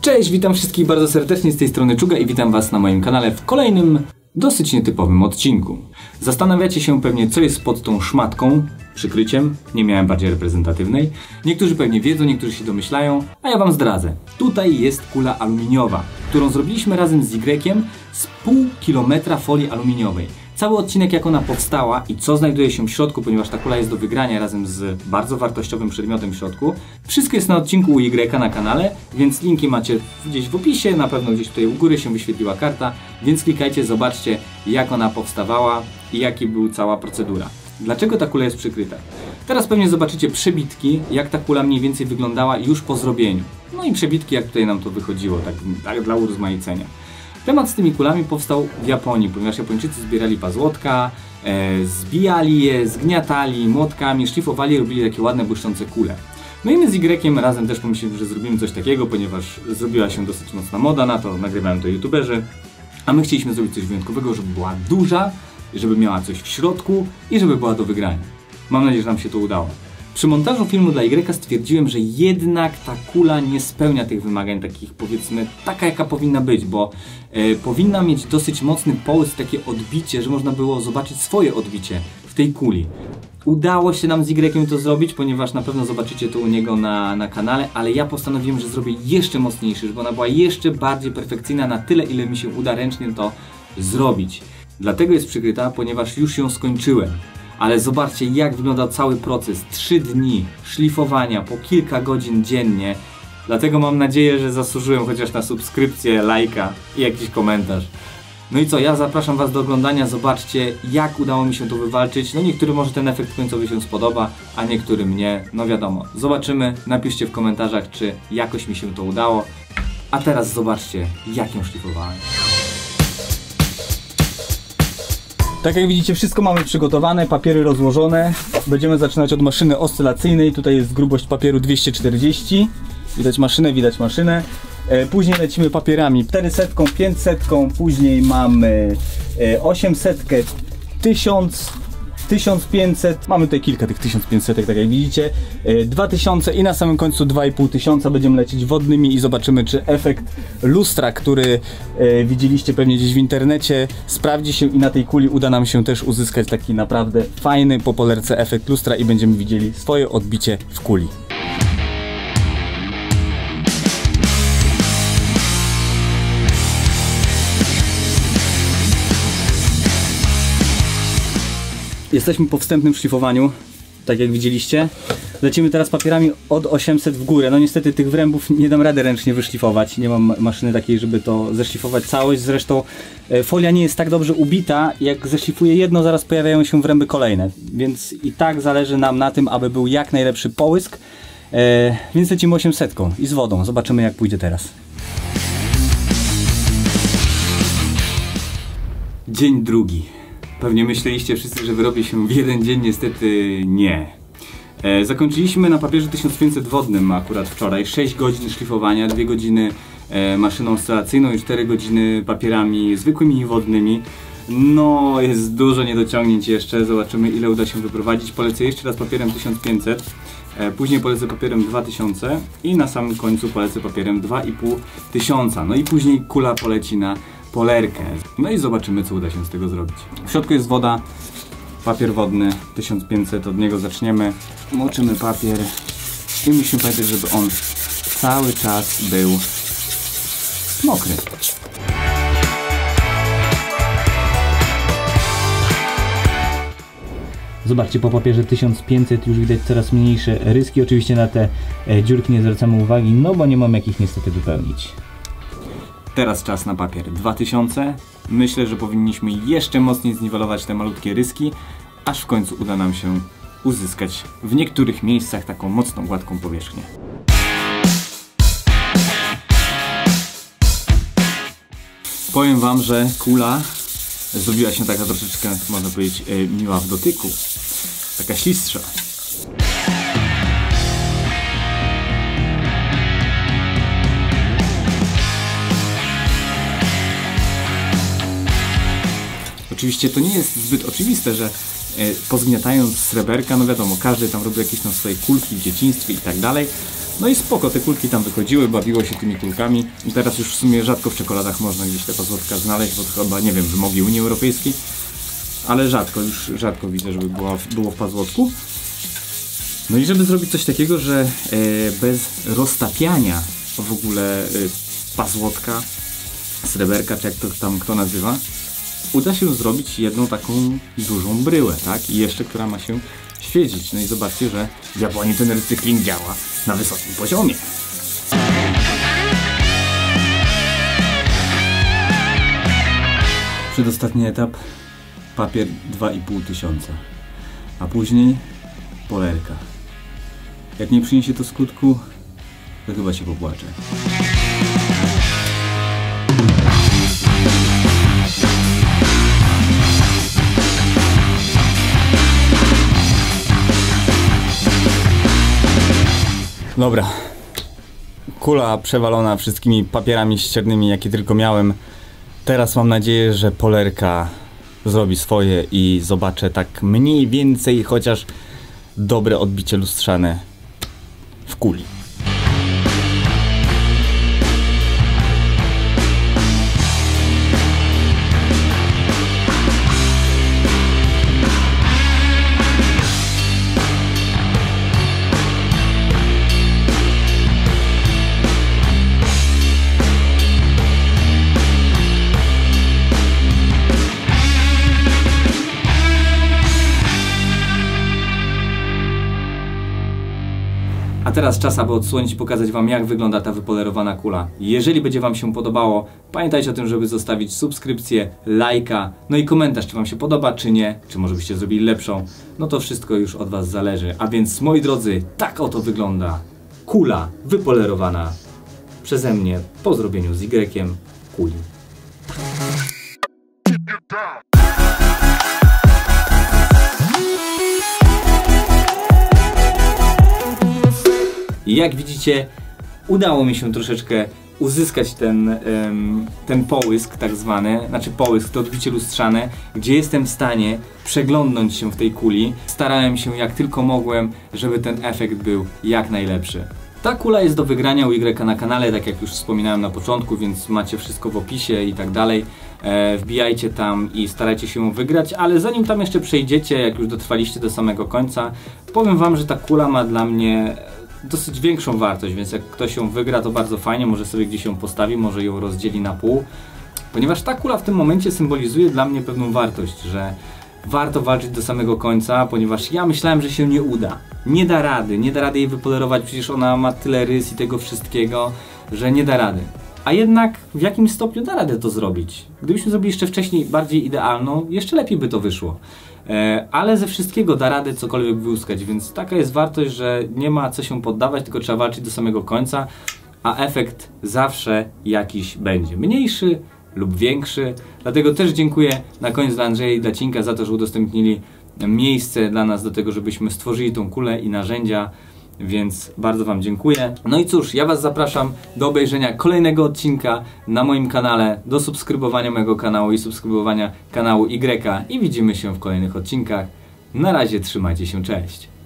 Cześć, witam wszystkich bardzo serdecznie, z tej strony Czuga i witam was na moim kanale w kolejnym, dosyć nietypowym odcinku. Zastanawiacie się pewnie, co jest pod tą szmatką, przykryciem, nie miałem bardziej reprezentatywnej. Niektórzy pewnie wiedzą, niektórzy się domyślają, a ja wam zdradzę. Tutaj jest kula aluminiowa, którą zrobiliśmy razem z Y z pół kilometra folii aluminiowej. Cały odcinek, jak ona powstała i co znajduje się w środku, ponieważ ta kula jest do wygrania razem z bardzo wartościowym przedmiotem w środku. Wszystko jest na odcinku u Y na kanale, więc linki macie gdzieś w opisie, na pewno gdzieś tutaj u góry się wyświetliła karta, więc klikajcie, zobaczcie, jak ona powstawała i jaka była cała procedura. Dlaczego ta kula jest przykryta? Teraz pewnie zobaczycie przebitki, jak ta kula mniej więcej wyglądała już po zrobieniu. No i przebitki, jak tutaj nam to wychodziło, tak dla urozmaicenia. Temat z tymi kulami powstał w Japonii, ponieważ Japończycy zbierali pazłotka, zbijali je, zgniatali młotkami, szlifowali, robili takie ładne, błyszczące kule. No i my z Y razem też pomyśleliśmy, że zrobimy coś takiego, ponieważ zrobiła się dosyć mocna moda na to, nagrywają to youtuberzy, a my chcieliśmy zrobić coś wyjątkowego, żeby była duża, żeby miała coś w środku i żeby była do wygrania. Mam nadzieję, że nam się to udało. Przy montażu filmu dla Y stwierdziłem, że jednak ta kula nie spełnia tych wymagań takich, powiedzmy, taka jaka powinna być, bo powinna mieć dosyć mocny połysk, takie odbicie, że można było zobaczyć swoje odbicie w tej kuli. Udało się nam z Y to zrobić, ponieważ na pewno zobaczycie to u niego na kanale, ale ja postanowiłem, że zrobię jeszcze mocniejszy, żeby ona była jeszcze bardziej perfekcyjna na tyle, ile mi się uda ręcznie to zrobić. Dlatego jest przykryta, ponieważ już ją skończyłem. Ale zobaczcie, jak wygląda cały proces. 3 dni szlifowania po kilka godzin dziennie. Dlatego mam nadzieję, że zasłużyłem chociaż na subskrypcję, lajka i jakiś komentarz. No i co, ja zapraszam was do oglądania. Zobaczcie, jak udało mi się to wywalczyć. No niektórym może ten efekt końcowy się spodoba, a niektórym nie. No wiadomo, zobaczymy. Napiszcie w komentarzach, czy jakoś mi się to udało. A teraz zobaczcie, jak ją szlifowałem. Tak jak widzicie, wszystko mamy przygotowane, papiery rozłożone. Będziemy zaczynać od maszyny oscylacyjnej. Tutaj jest grubość papieru 240. Widać maszynę. Później lecimy papierami 400, 500, później mamy 800, 1000, 1500, mamy tutaj kilka tych 1500, tak jak widzicie, 2000 i na samym końcu 2500. Będziemy lecieć wodnymi i zobaczymy, czy efekt lustra, który widzieliście pewnie gdzieś w internecie, sprawdzi się i na tej kuli uda nam się też uzyskać taki naprawdę fajny po polerce efekt lustra i będziemy widzieli swoje odbicie w kuli. Jesteśmy po wstępnym szlifowaniu, tak jak widzieliście. Lecimy teraz papierami od 800 w górę. No niestety tych wrębów nie dam rady ręcznie wyszlifować. Nie mam maszyny takiej, żeby to zeszlifować całość. Zresztą folia nie jest tak dobrze ubita. Jak zeszlifuję jedno, zaraz pojawiają się wręby kolejne. Więc i tak zależy nam na tym, aby był jak najlepszy połysk. Więc lecimy 800 i z wodą. Zobaczymy, jak pójdzie teraz. Dzień drugi. Pewnie myśleliście wszyscy, że wyrobię się w jeden dzień, niestety nie. Zakończyliśmy na papierze 1500 wodnym akurat wczoraj. 6 godzin szlifowania, 2 godziny maszyną oscylacyjną i 4 godziny papierami zwykłymi i wodnymi. No, jest dużo niedociągnięć jeszcze, zobaczymy, ile uda się wyprowadzić. Polecę jeszcze raz papierem 1500, później polecę papierem 2000 i na samym końcu polecę papierem 2500. No i później kula poleci na polerkę. No i zobaczymy, co uda się z tego zrobić. W środku jest woda, papier wodny 1500, od niego zaczniemy. Moczymy papier i musimy pamiętać, żeby on cały czas był mokry. Zobaczcie, po papierze 1500 już widać coraz mniejsze ryski. Oczywiście na te dziurki nie zwracamy uwagi, no bo nie mam jak ich niestety wypełnić. Teraz czas na papier 2000. Myślę, że powinniśmy jeszcze mocniej zniwelować te malutkie ryski, aż w końcu uda nam się uzyskać w niektórych miejscach taką mocną, gładką powierzchnię. Powiem wam, że kula zrobiła się taka troszeczkę, można powiedzieć, miła w dotyku. Taka ślistsza. Oczywiście to nie jest zbyt oczywiste, że pozgniatając sreberka, no wiadomo, każdy tam robi jakieś tam swoje kulki w dzieciństwie i tak dalej, No i spoko, te kulki tam wychodziły, bawiło się tymi kulkami. I teraz już w sumie rzadko w czekoladach można gdzieś te pazłotka znaleźć, bo chyba, nie wiem, wymogi Unii Europejskiej. Ale rzadko, już rzadko widzę, żeby było w pazłotku. No i żeby zrobić coś takiego, że bez roztapiania w ogóle pazłotka, sreberka, czy jak to tam kto nazywa, uda się zrobić jedną taką dużą bryłę, tak? I jeszcze, która ma się świecić. No i zobaczcie, że w Japonii ten recykling działa na wysokim poziomie. Przedostatni etap, papier 2500, a później polerka. Jak nie przyniesie to skutku, to chyba się popłaczę. Dobra, kula przewalona wszystkimi papierami ściernymi, jakie tylko miałem. Teraz mam nadzieję, że polerka zrobi swoje i zobaczę tak mniej więcej chociaż dobre odbicie lustrzane w kuli. A teraz czas, aby odsłonić i pokazać Wam, jak wygląda ta wypolerowana kula. Jeżeli będzie Wam się podobało, pamiętajcie o tym, żeby zostawić subskrypcję, lajka, no i komentarz, czy Wam się podoba, czy nie, czy może byście zrobili lepszą. No to wszystko już od Was zależy. A więc, moi drodzy, tak oto wygląda kula wypolerowana przeze mnie po zrobieniu z Y kuli. I jak widzicie, udało mi się troszeczkę uzyskać ten połysk tak zwany, znaczy połysk, to odbicie lustrzane, gdzie jestem w stanie przeglądnąć się w tej kuli. Starałem się jak tylko mogłem, żeby ten efekt był jak najlepszy. Ta kula jest do wygrania u Y na kanale, tak jak już wspominałem na początku, więc macie wszystko w opisie i tak dalej. Wbijajcie tam i starajcie się ją wygrać, ale zanim tam jeszcze przejdziecie, jak już dotrwaliście do samego końca, powiem Wam, że ta kula ma dla mnie dosyć większą wartość, więc jak ktoś ją wygra, to bardzo fajnie, może sobie gdzieś ją postawi, może ją rozdzieli na pół, ponieważ ta kula w tym momencie symbolizuje dla mnie pewną wartość, że warto walczyć do samego końca, ponieważ ja myślałem, że się nie uda. Nie da rady jej wypolerować, przecież ona ma tyle rys i tego wszystkiego, że nie da rady. A jednak w jakimś stopniu da radę to zrobić. Gdybyśmy zrobili jeszcze wcześniej bardziej idealną, jeszcze lepiej by to wyszło. Ale ze wszystkiego da radę cokolwiek wyłuskać, więc taka jest wartość, że nie ma co się poddawać, tylko trzeba walczyć do samego końca, a efekt zawsze jakiś będzie. Mniejszy lub większy. Dlatego też dziękuję na koniec dla Andrzeja i dla Cinka za to, że udostępnili miejsce dla nas do tego, żebyśmy stworzyli tą kulę i narzędzia, więc bardzo Wam dziękuję. No i cóż, ja Was zapraszam do obejrzenia kolejnego odcinka na moim kanale, do subskrybowania mojego kanału i subskrybowania kanału Y i widzimy się w kolejnych odcinkach. Na razie trzymajcie się, cześć!